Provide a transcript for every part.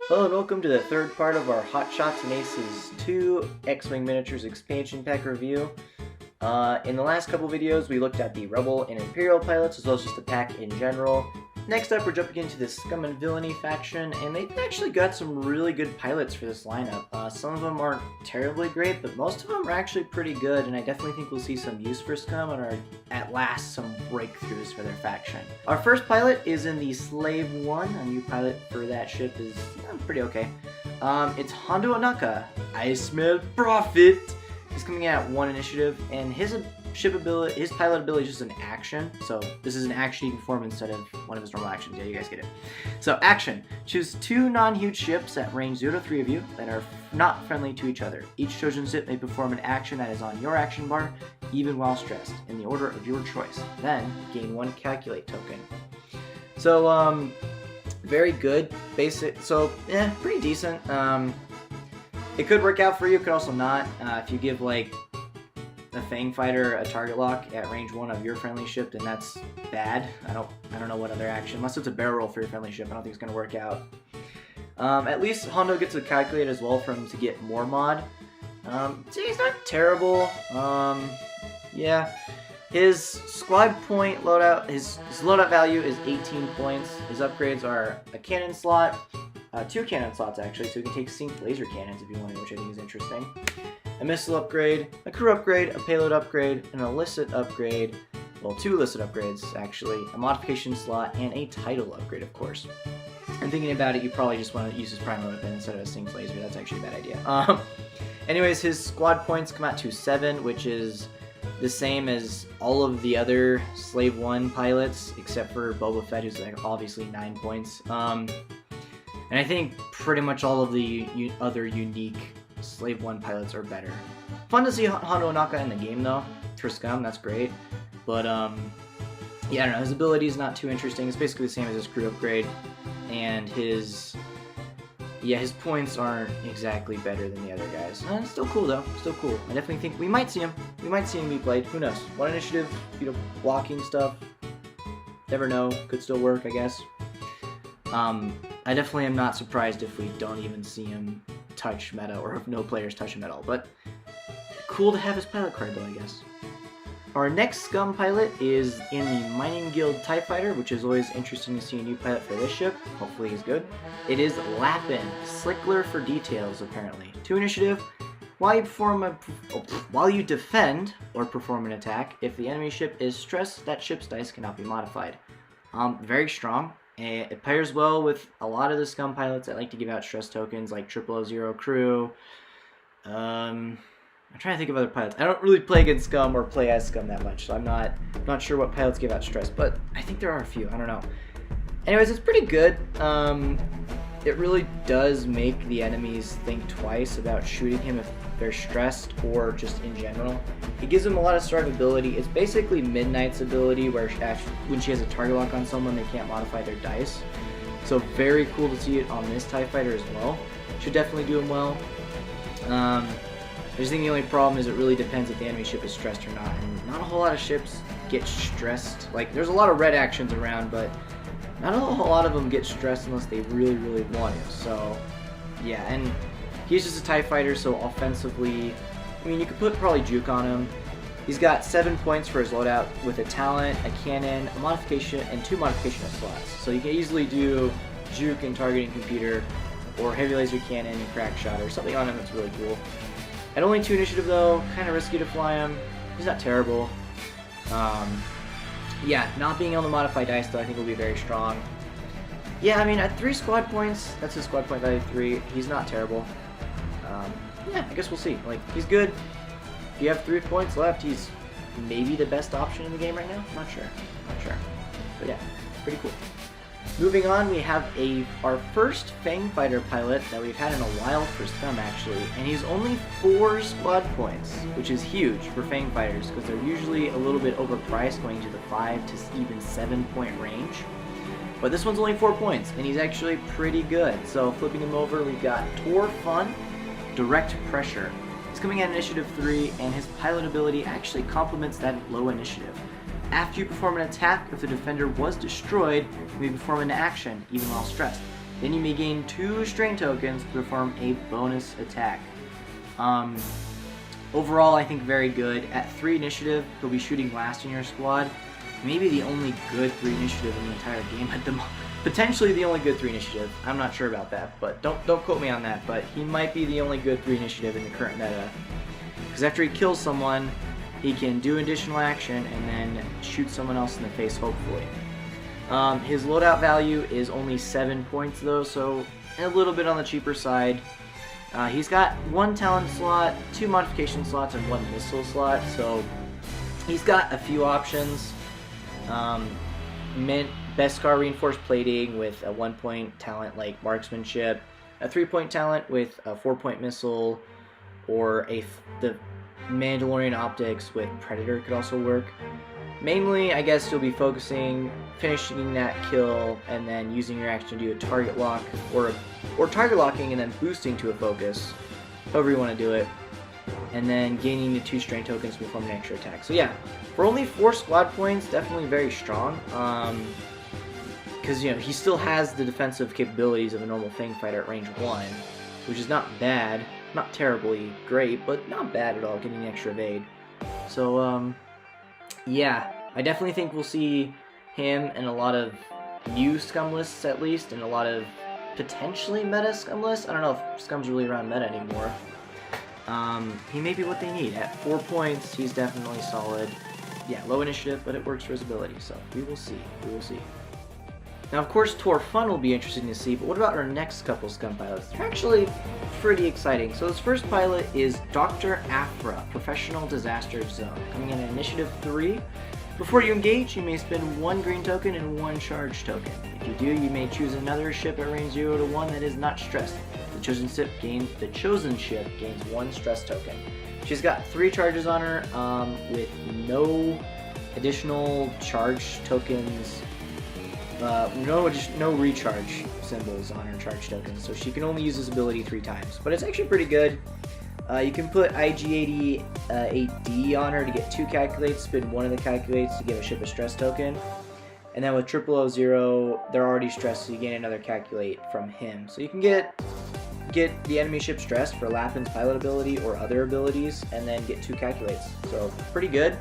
Hello and welcome to the third part of our Hot Shots and Aces 2 X-Wing Miniatures expansion pack review. In the last couple videos we looked at the Rebel and Imperial pilots as well as just the pack in general. Next up we're jumping into the Scum and Villainy faction, and they've actually got some really good pilots for this lineup. Some of them aren't terribly great, but most of them are actually pretty good, and I definitely think we'll see some use for Scum and are at last some breakthroughs for their faction. Our first pilot is in the Slave 1. A new pilot for that ship is pretty okay. It's Hondo Ohnaka. I smell profit. He's coming in at 1 initiative, and his pilot ability is just an action. So this is an action he can perform instead of one of his normal actions. Yeah, you guys get it. So action: choose 2 non-huge ships at range 0 to 3 of you that are not friendly to each other. Each chosen ship may perform an action that is on your action bar, even while stressed, in the order of your choice. Then gain 1 calculate token. So very good, basic. So pretty decent. It could work out for you, it could also not. If you give like a Fang Fighter a target lock at range 1 of your friendly ship, then that's bad. I don't know what other action, unless it's a barrel roll for your friendly ship. I don't think it's gonna work out. At least Hondo gets a calculate as well for him to get more mod. He's not terrible. Yeah. His squad point loadout, his loadout value is 18 points. His upgrades are a cannon slot, 2 cannon slots actually, so you can take synced laser cannons if you want to, which I think is interesting. A missile upgrade, a crew upgrade, a payload upgrade, an illicit upgrade, well, 2 illicit upgrades actually, a modification slot, and a title upgrade, of course. And thinking about it, you probably just want to use his prime weapon instead of a synced laser. That's actually a bad idea. Anyways, his squad points come out to 7, which is the same as all of the other Slave 1 pilots, except for Boba Fett, who's like obviously 9 points. And I think pretty much all of the other unique Slave 1 pilots are better. Fun to see Hondo Ohnaka in the game though, for Scum, that's great. But yeah, I don't know, his ability is not too interesting. It's basically the same as his crew upgrade, and his points aren't exactly better than the other guys. It's still cool though, still cool. I definitely think we might see him. We might see him be played, who knows. 1 initiative, blocking stuff. Never know, could still work, I guess. I definitely am not surprised if we don't even see him touch meta, or if no players touch him at all, but cool to have his pilot card though, I guess. Our next Scum pilot is in the Mining Guild TIE Fighter, which is always interesting to see a new pilot for this ship. Hopefully he's good. It is Lapin, Slickler for details, apparently. 2 initiative. While you defend or perform an attack, if the enemy ship is stressed, that ship's dice cannot be modified. Very strong. It pairs well with a lot of the Scum pilots that like to give out stress tokens, like 000 crew. I'm trying to think of other pilots. I don't really play against Scum or play as Scum that much, so I'm not sure what pilots give out stress, but I think there are a few. I don't know. Anyways, it's pretty good. It really does make the enemies think twice about shooting him if they're stressed or just in general. It gives them a lot of survivability. It's basically Midnight's ability, where when she has a target lock on someone, they can't modify their dice. So very cool to see it on this TIE Fighter as well. Should definitely do him well. I just think the only problem is it really depends if the enemy ship is stressed or not, and not a whole lot of ships get stressed. Like, there's a lot of red actions around, but not a whole lot of them get stressed unless they really, really want to. So, yeah, and he's just a TIE Fighter, so offensively, I mean, you could put probably Juke on him. He's got 7 points for his loadout with a talent, a cannon, a modification, and 2 modification slots. So you can easily do Juke and targeting computer, or heavy laser cannon and crack shot, or something on him that's really cool. At only 2 initiative though, kind of risky to fly him. He's not terrible. Yeah, not being able to modify dice though I think will be very strong. Yeah, I mean at 3 squad points, that's his squad point value 3, he's not terrible. Yeah, I guess we'll see. Like, he's good. If you have 3 points left, he's maybe the best option in the game right now. Not sure. But yeah, pretty cool. Moving on, we have our first Fang Fighter pilot that we've had in a while for Scum, actually, and he's only 4 squad points, which is huge for Fang Fighters, because they're usually a little bit overpriced, going to the 5 to even 7 point range. But this one's only 4 points, and he's actually pretty good. So flipping him over, we've got Tor Fun, Direct Pressure. He's coming at initiative 3, and his pilot ability actually complements that low initiative. After you perform an attack, if the defender was destroyed, you may perform an action, even while stressed. Then you may gain 2 strain tokens to perform a bonus attack. Overall, I think very good. At 3 initiative, he'll be shooting last in your squad. Maybe the only good 3 initiative in the entire game at the moment. Potentially the only good 3 initiative. I'm not sure about that, but don't quote me on that. But he might be the only good 3 initiative in the current meta. Because after he kills someone, he can do additional action and then shoot someone else in the face, hopefully. His loadout value is only 7 points though, so a little bit on the cheaper side. He's got 1 talent slot, 2 modification slots, and 1 missile slot, so he's got a few options. Beskar reinforced plating with a 1-point talent like marksmanship, a 3-point talent with a 4-point missile, or the Mandalorian optics with Predator could also work. Mainly, I guess you'll be finishing that kill, and then using your action to do a target lock, or target locking and then boosting to a focus, however you want to do it, and then gaining the 2 strain tokens to perform an extra attack. So yeah, for only 4 squad points, definitely very strong. Because he still has the defensive capabilities of a normal Fang fighter at range 1, which is not bad, not terribly great, but not bad at all, getting the extra evade. So yeah, I definitely think we'll see him in a lot of new Scum lists at least, and a lot of potentially meta Scum lists. I don't know if Scum's really around meta anymore. He may be what they need. At 4 points, he's definitely solid. Yeah, low initiative, but it works for his ability, so we will see. We will see. Now, of course, Tor Fun will be interesting to see, but what about our next couple Scum pilots? They're actually pretty exciting. So this first pilot is Dr. Afra, Professional Disaster Zone, coming in at Initiative 3. Before you engage, you may spend 1 green token and 1 charge token. If you do, you may choose another ship at range 0 to 1 that is not stressed. The chosen ship gains 1 stress token. She's got 3 charges on her, with no additional charge tokens. No recharge symbols on her charge tokens, so she can only use this ability 3 times. But it's actually pretty good. You can put IG-88D on her to get 2 calculates, spin 1 of the calculates to give a ship a stress token. And then with 000, they're already stressed, so you gain another calculate from him. So you can get the enemy ship stressed for Lapin's pilot ability or other abilities, and then get 2 calculates. So pretty good.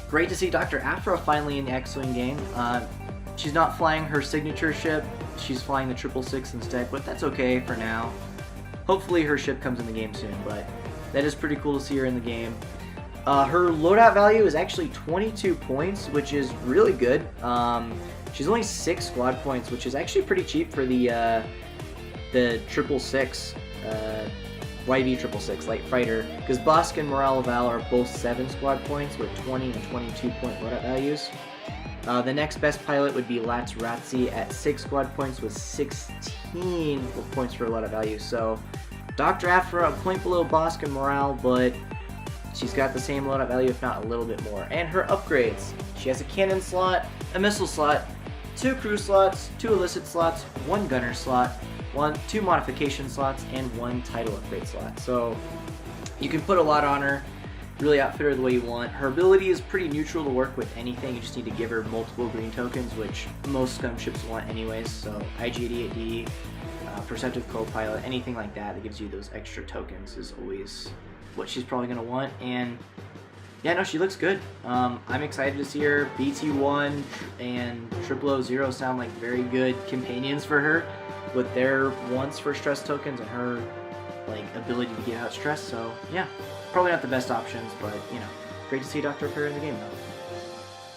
Great to see Dr. Afra finally in the X-Wing game. She's not flying her signature ship, she's flying the 666 instead, but that's okay for now. Hopefully her ship comes in the game soon, but that is pretty cool to see her in the game. Her loadout value is actually 22 points, which is really good. She's only 6 squad points, which is actually pretty cheap for the 666, YV-666, light fighter, because Bosk and Morale of Val are both 7 squad points with 20 and 22 point loadout values. The next best pilot would be Lats Ratzi at 6 squad points with 16 points for loadout value. So Dr. Afra a point below Bosk and Morale, but she's got the same loadout value, if not a little bit more. And her upgrades: she has a cannon slot, a missile slot, 2 crew slots, 2 illicit slots, 1 gunner slot, 2 modification slots, and 1 title upgrade slot. So you can put a lot on her, really outfit her the way you want. Her ability is pretty neutral to work with anything. You just need to give her multiple green tokens, which most Scum ships want anyways. So IG-88D, Perceptive Co-Pilot, anything like that gives you those extra tokens is always what she's probably going to want. And yeah, no, she looks good. I'm excited to see her. BT1 and 000 sound like very good companions for her, with their wants for stress tokens and her ability to get out stress. So yeah, probably not the best options, but great to see Dr. Afra in the game though.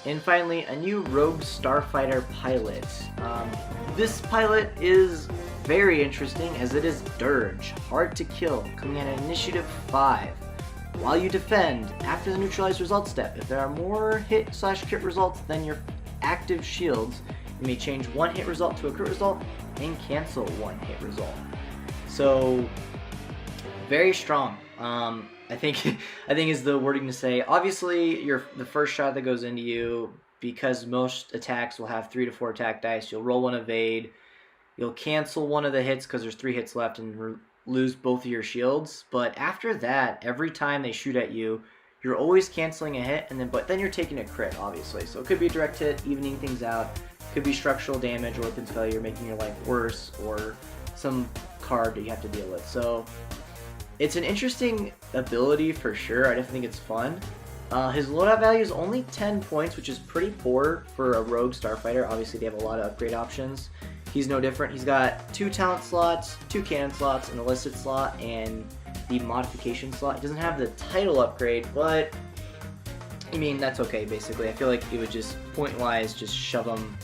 And finally, a new Rogue Starfighter pilot. This pilot is very interesting as it is Dirge, hard to kill, coming at Initiative 5. While you defend, after the neutralize result step, if there are more hit/crit results than your active shields, you may change 1 hit result to a crit result and cancel 1 hit result. So very strong. I think is the wording to say. Obviously, the first shot that goes into you, because most attacks will have 3 to 4 attack dice, you'll roll 1 evade, you'll cancel 1 of the hits because there's 3 hits left and lose both of your shields. But after that, every time they shoot at you, you're always canceling a hit, but then you're taking a crit, obviously. So it could be a direct hit, evening things out. Could be structural damage or weapons failure making your life worse, or some card that you have to deal with. So it's an interesting ability for sure. I definitely think it's fun. His loadout value is only 10 points, which is pretty poor for a rogue starfighter. Obviously, they have a lot of upgrade options. He's no different. He's got 2 talent slots, 2 cannon slots, an illicit slot, and the modification slot. He doesn't have the title upgrade, but I mean, that's okay, basically. I feel like it would just, point-wise, just shove him.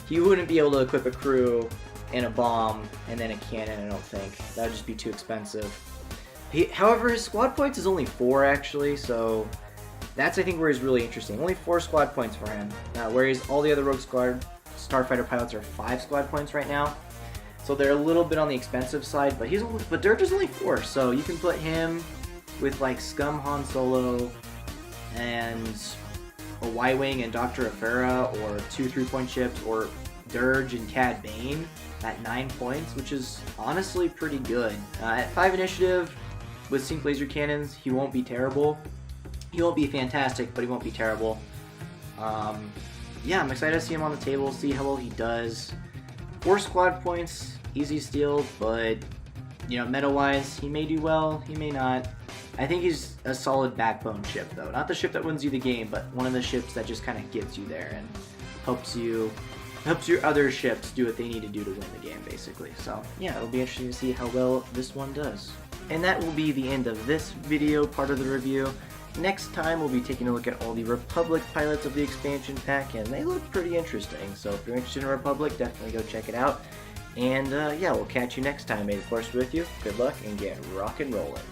He wouldn't be able to equip a crew and a bomb and then a cannon, I don't think. That would just be too expensive. However, his squad points is only 4, actually, so that's, I think, where he's really interesting. Only 4 squad points for him, whereas all the other Rogue Squad Starfighter pilots are 5 squad points right now. So they're a little bit on the expensive side, but Dirge is only 4, so you can put him with, like, Scum Han Solo and a Y-Wing and Dr. Afera, or 2 3-point ships, or Dirge and Cad Bane at 9 points, which is honestly pretty good. At 5 initiative, with sync laser cannons, he won't be terrible. He won't be fantastic, but he won't be terrible. Yeah, I'm excited to see him on the table, see how well he does. 4 squad points, easy steal, but, you know, meta-wise, he may do well, he may not. I think he's a solid backbone ship, though. Not the ship that wins you the game, but one of the ships that just kind of gets you there and helps your other ships do what they need to do to win the game, basically. So, yeah, it'll be interesting to see how well this one does. And that will be the end of this video, part of the review. Next time, we'll be taking a look at all the Republic pilots of the expansion pack, and they look pretty interesting. So if you're interested in Republic, definitely go check it out. And yeah, we'll catch you next time. May the Force be with you. Good luck, and get rock and rolling.